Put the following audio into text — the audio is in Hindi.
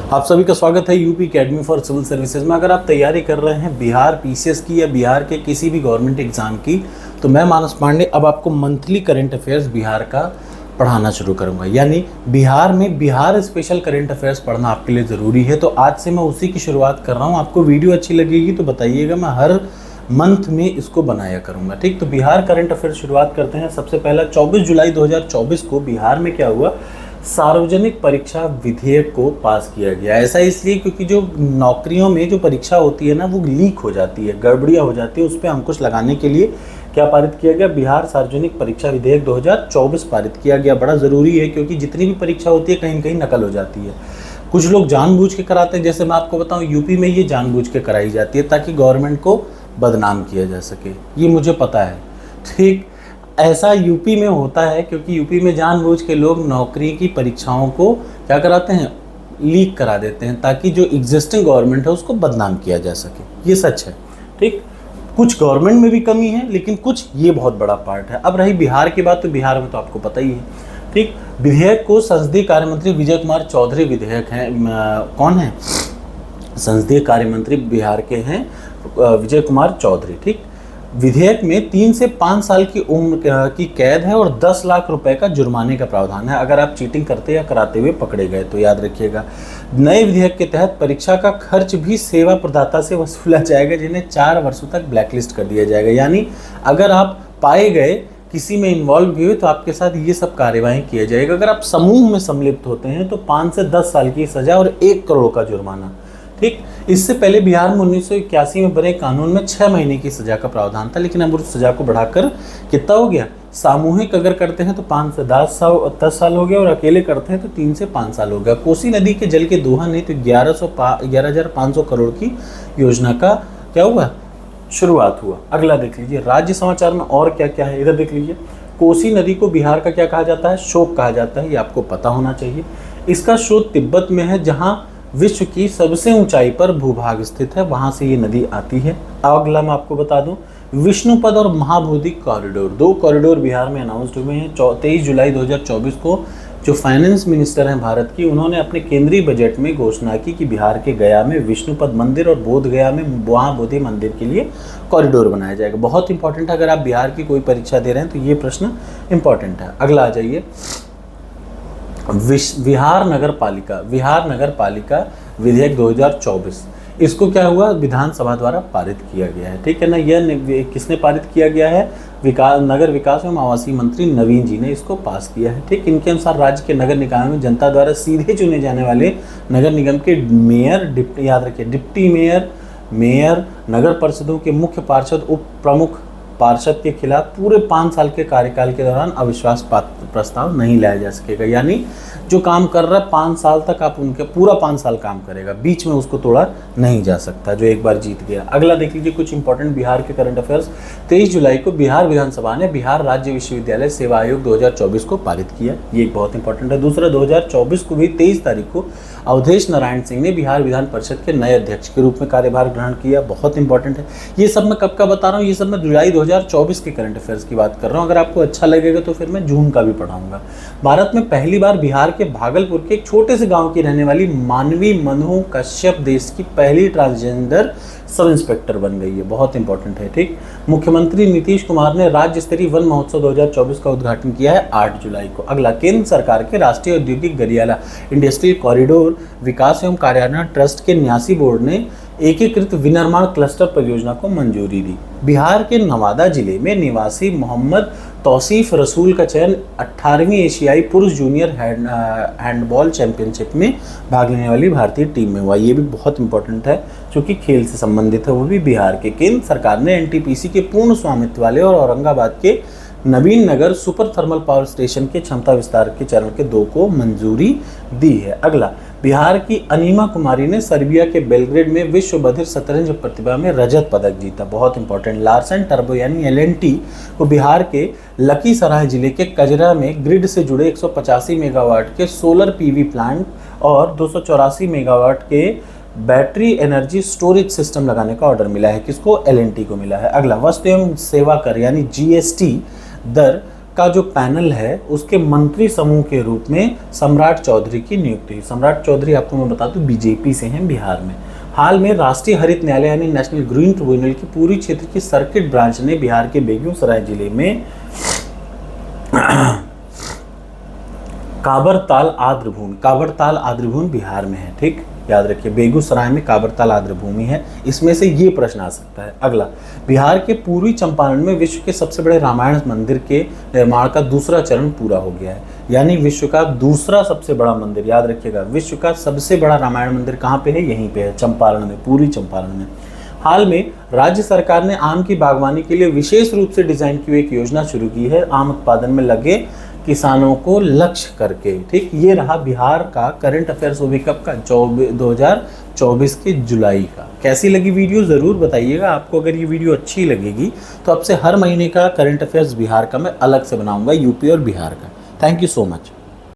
आप सभी का स्वागत है UP academy for civil services में। अगर आप तैयारी कर रहे हैं बिहार पीसीएस की या बिहार के किसी भी गवर्नमेंट एग्जाम की, तो मैं मानस पांडे अब आपको मंथली करंट अफेयर्स बिहार का पढ़ाना शुरू करूंगा। यानी बिहार में बिहार स्पेशल करंट अफेयर्स पढ़ना आपके लिए ज़रूरी है, तो आज से मैं उसी की शुरुआत कर रहा हूँ। आपको वीडियो अच्छी लगेगी तो बताइएगा, मैं हर मंथ में इसको बनाया करूँगा। ठीक, तो बिहार करंट अफेयर्स शुरुआत करते हैं। सबसे पहला 24 जुलाई 2024 को बिहार में क्या हुआ, सार्वजनिक परीक्षा विधेयक को पास किया गया। ऐसा इसलिए क्योंकि जो नौकरियों में जो परीक्षा होती है ना, वो लीक हो जाती है, गड़बड़ियाँ हो जाती है, उस पर अंकुश लगाने के लिए क्या पारित किया गया, बिहार सार्वजनिक परीक्षा विधेयक 2024 पारित किया गया। बड़ा ज़रूरी है क्योंकि जितनी भी परीक्षा होती है कहीं न कहीं नकल हो जाती है। कुछ लोग जानबूझ के कराते हैं, जैसे मैं आपको बताऊँ यूपी में ये जानबूझ के कराई जाती है ताकि गवर्नमेंट को बदनाम किया जा सके, ये मुझे पता है। ठीक, ऐसा यूपी में होता है क्योंकि यूपी में जानबूझ के लोग नौकरी की परीक्षाओं को क्या कराते हैं, लीक करा देते हैं ताकि जो एग्जिस्टिंग गवर्नमेंट है उसको बदनाम किया जा सके। ये सच है। ठीक, कुछ गवर्नमेंट में भी कमी है, लेकिन कुछ ये बहुत बड़ा पार्ट है। अब रही बिहार की बात, तो बिहार में तो आपको पता ही है। ठीक, विधेयक को संसदीय कार्य मंत्री विजय कुमार चौधरी विधेयक हैं, कौन है, संसदीय कार्य मंत्री बिहार के हैं विजय कुमार चौधरी। ठीक, विधेयक में 3 से 5 साल की उम्र की कैद है और 10 लाख रुपए का जुर्माने का प्रावधान है अगर आप चीटिंग करते या कराते हुए पकड़े गए तो। याद रखिएगा, नए विधेयक के तहत परीक्षा का खर्च भी सेवा प्रदाता से वसूला जाएगा, जिन्हें 4 वर्षों तक ब्लैकलिस्ट कर दिया जाएगा। यानी अगर आप पाए गए किसी में इन्वॉल्व हुए तो आपके साथ ये सब कार्यवाही किया जाएगा। अगर आप समूह में सम्मिलित होते हैं तो 5 से 10 साल की सजा और 1 करोड़ का जुर्माना। ठीक, इससे पहले बिहार में 1981 में बने कानून में 6 महीने की सजा का प्रावधान था, लेकिन अब उस सजा को बढ़ाकर कितना हो गया, सामूहिक अगर करते हैं तो 5 से 10 साल हो गया और अकेले करते हैं तो 3 से 5 साल हो गया। कोसी नदी के जल के दोहन है तो 11,500 करोड़ की योजना का क्या हुआ, शुरुआत हुआ। अगला देख लीजिए, राज्य समाचार में और क्या क्या है, इधर देख लीजिए। कोसी नदी को बिहार का क्या कहा जाता है, शोक कहा जाता है, ये आपको पता होना चाहिए। इसका स्रोत तिब्बत में है, जहाँ विश्व की सबसे ऊंचाई पर भूभाग स्थित है, वहां से ये नदी आती है। अगला मैं आपको बता दूं, विष्णुपद और महाबोधि कॉरिडोर, 2 कॉरिडोर बिहार में अनाउंस्ड हुए हैं। 23 जुलाई 2024 को जो फाइनेंस मिनिस्टर हैं भारत की, उन्होंने अपने केंद्रीय बजट में घोषणा की कि बिहार के गया में विष्णुपद मंदिर और बोध गया में महाबोधि मंदिर के लिए कॉरिडोर बनाया जाएगा। बहुत इंपॉर्टेंट है, अगर आप बिहार की कोई परीक्षा दे रहे हैं तो ये प्रश्न इंपॉर्टेंट है। अगला आ जाइए, बिहार नगर पालिका विधेयक 2024, इसको क्या हुआ, विधानसभा द्वारा पारित किया गया है। ठीक है ना, यह किसने पारित किया गया है, नगर विकास एवं आवासीय मंत्री नवीन जी ने इसको पास किया है। ठीक, इनके अनुसार राज्य के नगर निकायों में जनता द्वारा सीधे चुने जाने वाले नगर निगम के मेयर, याद रखिए डिप्टी मेयर, नगर परिषदों के मुख्य पार्षद, उप प्रमुख पार्षद के खिलाफ पूरे 5 साल के कार्यकाल के दौरान अविश्वास प्रस्ताव नहीं लाया जा सकेगा। यानी जो काम कर रहा है 5 साल तक, आप उनके पूरा 5 साल काम करेगा, बीच में उसको तोड़ा नहीं जा सकता, जो एक बार जीत गया। अगला देख लीजिए, कुछ इंपॉर्टेंट बिहार के करंट अफेयर्स। 23 जुलाई को बिहार विधानसभा ने बिहार राज्य विश्वविद्यालय सेवा आयोग 2024 को पारित किया, ये एक बहुत इंपॉर्टेंट है। दूसरा, 2024 को भी 23 तारीख को अवधेश नारायण सिंह ने बिहार विधान परिषद के नए अध्यक्ष के रूप में कार्यभार ग्रहण किया, बहुत इंपॉर्टेंट है। ये सब मैं कब का बता रहा हूँ, ये सब मैं जुलाई 2024 के करंट अफेयर्स की बात कर रहा हूँ। अगर आपको अच्छा लगेगा तो फिर मैं जून का भी पढ़ाऊंगा। भारत में पहली बार बिहार के भागलपुर के एक छोटे से गांव की रहने वाली मानवी मनु कश्यप देश की पहली ट्रांसजेंडर सब इंस्पेक्टर बन गई है, बहुत इंपॉर्टेंट है। ठीक, मुख्यमंत्री नीतीश कुमार ने राज्य स्तरीय वन महोत्सव 2024 का उद्घाटन किया है 8 जुलाई को। अगला, केंद्र सरकार के राष्ट्रीय औद्योगिक गरियाला इंडस्ट्रियल कॉरिडोर विकास एवं कार्यान्वयन ट्रस्ट के न्यासी बोर्ड ने एकीकृत विनिर्माण क्लस्टर परियोजना को मंजूरी दी। बिहार के नवादा जिले में निवासी मोहम्मद तौसीफ रसूल का चयन 18वीं एशियाई पुरुष जूनियर हैंडबॉल चैंपियनशिप में भाग लेने वाली भारतीय टीम में हुआ। ये भी बहुत इंपॉर्टेंट है क्योंकि खेल से संबंधित है, वो भी बिहार के। केंद्र सरकार ने एनटीपीसी के पूर्ण स्वामित्व वाले और औरंगाबाद के नवीन नगर सुपर थर्मल पावर स्टेशन के क्षमता विस्तार के चरण के 2 को मंजूरी दी है। अगला, बिहार की अनीमा कुमारी ने सर्बिया के बेलग्रेड में विश्व बधिर शतरंज प्रतिभा में रजत पदक जीता, बहुत इंपॉर्टेंट। लार्सन टर्बो यानी एलएनटी को बिहार के लखीसराय जिले के कजरा में ग्रिड से जुड़े 185 मेगावाट के सोलर पीवी प्लांट और 284 मेगावाट के बैटरी एनर्जी स्टोरेज सिस्टम लगाने का ऑर्डर मिला है। किसको, एलएनटी को मिला है। अगला, वस्तु एवं सेवा कर यानी जीएसटी दर का जो पैनल है उसके मंत्री समूह के रूप में सम्राट चौधरी की नियुक्ति हुई। सम्राट चौधरी आपको मैं बता दूं बीजेपी से हैं बिहार में। हाल में राष्ट्रीय हरित न्यायालय यानी नेशनल ग्रीन ट्रिब्यूनल की पूरी क्षेत्र की सर्किट ब्रांच ने बिहार के बेगूसराय जिले में काबरताल आर्द्रभूमि बिहार में है। ठीक, याद रखिए बेगूसराय में काबरताल आर्द्रभूमि है। इसमें से ये प्रश्न आ सकता है। अगला, बिहार के पूर्वी चंपारण में विश्व के सबसे बड़े रामायण मंदिर के निर्माण का दूसरा चरण पूरा हो गया है। यानी विश्व का दूसरा सबसे बड़ा मंदिर, याद रखिएगा विश्व का सबसे बड़ा रामायण मंदिर कहाँ पे है? यहीं पे है, चंपारण में, पूर्वी चंपारण में। हाल में राज्य सरकार ने आम की बागवानी के लिए विशेष रूप से डिजाइन की हुई एक योजना शुरू की है, आम उत्पादन में लगे किसानों को लक्ष्य करके। ठीक, ये रहा बिहार का करंट अफेयर्स, वो भी कब का? 2024 के जुलाई का। कैसी लगी वीडियो ज़रूर बताइएगा। आपको अगर ये वीडियो अच्छी लगेगी तो आपसे हर महीने का करंट अफेयर्स बिहार का मैं अलग से बनाऊंगा, यूपी और बिहार का। Thank you so much.